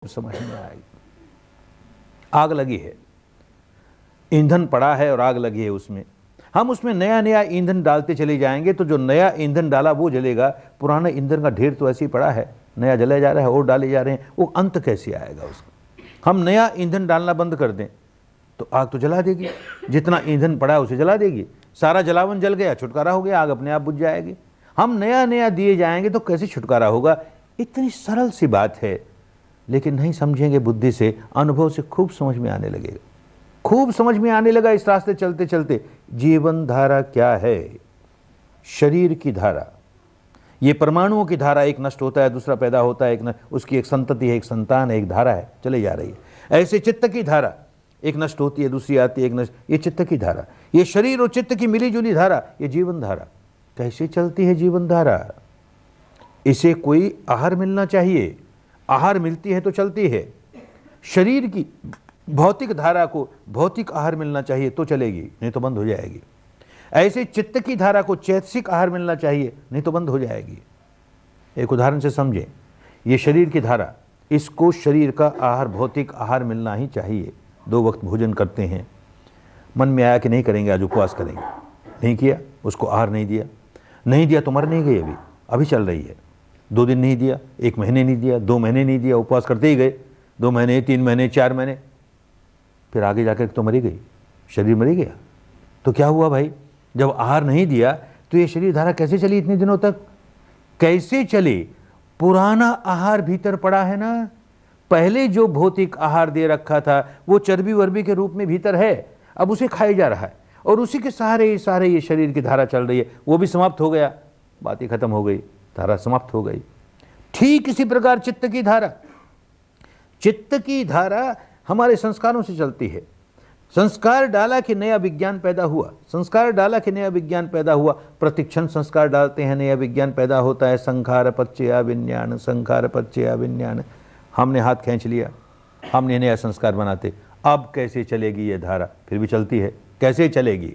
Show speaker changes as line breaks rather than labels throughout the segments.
समझ में आएगी। आग लगी है, ईंधन पड़ा है और आग लगी है उसमें, हम उसमें नया नया ईंधन डालते चले जाएंगे तो जो नया ईंधन डाला वो जलेगा। पुराना ईंधन का ढेर तो ऐसे ही पड़ा है, नया जला जा रहा है और डाले जा रहे हैं, वो अंत कैसे आएगा उसका। हम नया ईंधन डालना बंद कर दें तो आग तो जला देगी, जितना ईंधन पड़ा है उसे जला देगी, सारा जलावन जल गया, छुटकारा हो गया, आग अपने आप बुझ जाएगी। हम नया नया दिए जाएंगे तो कैसे छुटकारा होगा। इतनी सरल सी बात है, लेकिन नहीं समझेंगे बुद्धि से, अनुभव से खूब समझ में आने लगेगा। खूब समझ में आने लगा इस रास्ते चलते चलते। जीवन धारा क्या है? शरीर की धारा, ये परमाणुओं की धारा, एक नष्ट होता है दूसरा पैदा होता है, उसकी एक संतति है, एक संतान है, एक धारा है, चले जा रही है। ऐसे चित्त की धारा, एक नष्ट होती है दूसरी आती है, एक नष्ट, ये चित्त की धारा, ये शरीर और चित्त की मिली जुली धारा, ये जीवन धारा। कैसे चलती है जीवन धारा? इसे कोई आहार मिलना चाहिए, आहार मिलती है तो चलती है। शरीर की भौतिक धारा को भौतिक आहार मिलना चाहिए तो चलेगी, नहीं तो बंद हो जाएगी। ऐसे चित्त की धारा को चैतसिक आहार मिलना चाहिए, नहीं तो बंद हो जाएगी। एक उदाहरण से समझें, ये शरीर की धारा, इसको शरीर का आहार भौतिक आहार मिलना ही चाहिए। 2 वक्त भोजन करते हैं, मन में आया कि नहीं करेंगे, आज उपवास करेंगे, नहीं किया, उसको आहार नहीं दिया, नहीं दिया तो मर नहीं गई, अभी चल रही है। 2 दिन नहीं दिया, 1 महीने नहीं दिया, 2 महीने नहीं दिया, उपवास करते ही गए, 2 महीने 3 महीने 4 महीने, फिर आगे जाकर तो मरी गई, शरीर मरी गया। तो क्या हुआ भाई? जब आहार नहीं दिया तो ये शरीर धारा कैसे चली इतने दिनों तक? कैसे चली? पुराना आहार भीतर पड़ा है ना। पहले जो भौतिक आहार दे रखा था वो चर्बी वर्बी के रूप में भीतर है, अब उसे खाया जा रहा है और उसी के सहारे ये शरीर की धारा चल रही है। वो भी समाप्त हो गया, बात ही खत्म हो गई, धारा समाप्त हो गई। ठीक इसी प्रकार चित्त की धारा, चित्त की धारा हमारे संस्कारों से चलती है। संस्कार डाला कि नया विज्ञान पैदा हुआ, संस्कार डाला कि नया विज्ञान पैदा हुआ। प्रतिक्षण संस्कार डालते हैं, नया विज्ञान पैदा होता है। संखार पच्चया विज्ञान, संखार पच्चया विज्ञान। हमने हाथ खींच लिया, हमने नया संस्कार बनाते। अब कैसे चलेगी ये धारा? फिर भी चलती है, कैसे चलेगी?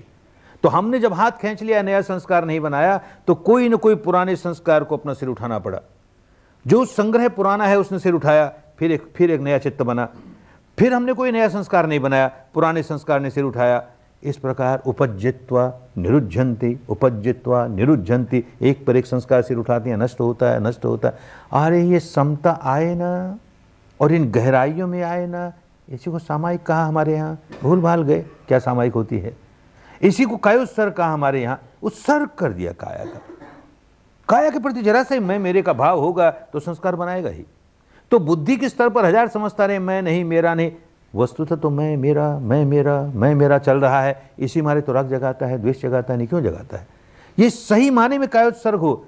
तो हमने जब हाथ खींच लिया, नया संस्कार नहीं बनाया, तो कोई न कोई पुराने संस्कार को अपना सिर उठाना पड़ा। जो संग्रह पुराना है उसने सिर उठाया, फिर एक नया चित्त बना। फिर हमने कोई नया संस्कार नहीं बनाया, पुराने संस्कार ने सिर उठाया। इस प्रकार उपज्जित्वा निरुज्झन्ति, उपज्जित्वा निरुज्झन्ति, एक पर एक संस्कार सिर उठाते हैं, नष्ट होता है, नष्ट होता है। अरे ये समता आए ना, और इन गहराइयों में आए ना। इसी को सामायिक कहा हमारे यहाँ, भूल भाल गए क्या सामायिक होती है। इसी को कायोत्सर्ग कहा हमारे यहाँ, उत्सर्ग कर दिया काया का। काया के प्रति जरा सा मैं मेरे का भाव होगा तो संस्कार बनाएगा ही। तो बुद्धि के स्तर पर 1000 समझता रहे, मैं नहीं, मेरा नहीं, वस्तुतः तो मैं मेरा, मैं मेरा, मैं मेरा चल रहा है। इसी मारे तो राग जगाता है, द्वेष जगाता है, नहीं क्यों जगाता है? ये सही माने में कायोत्सर्ग हो।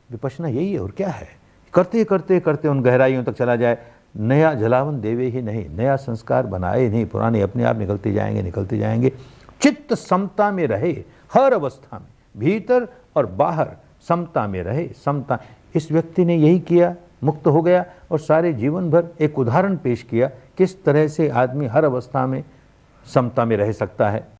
विपश्यना यही है और क्या है। करते करते करते उन गहराइयों तक चला जाए, नया जलावन देवे ही नहीं, नया संस्कार बनाए नहीं, पुराने अपने आप निकलते जाएंगे, निकलते जाएंगे। चित्त समता में रहे, हर अवस्था में, भीतर और बाहर समता में रहे, समता। इस व्यक्ति ने यही किया, मुक्त हो गया और सारे जीवन भर एक उदाहरण पेश किया किस तरह से आदमी हर अवस्था में समता में रह सकता है।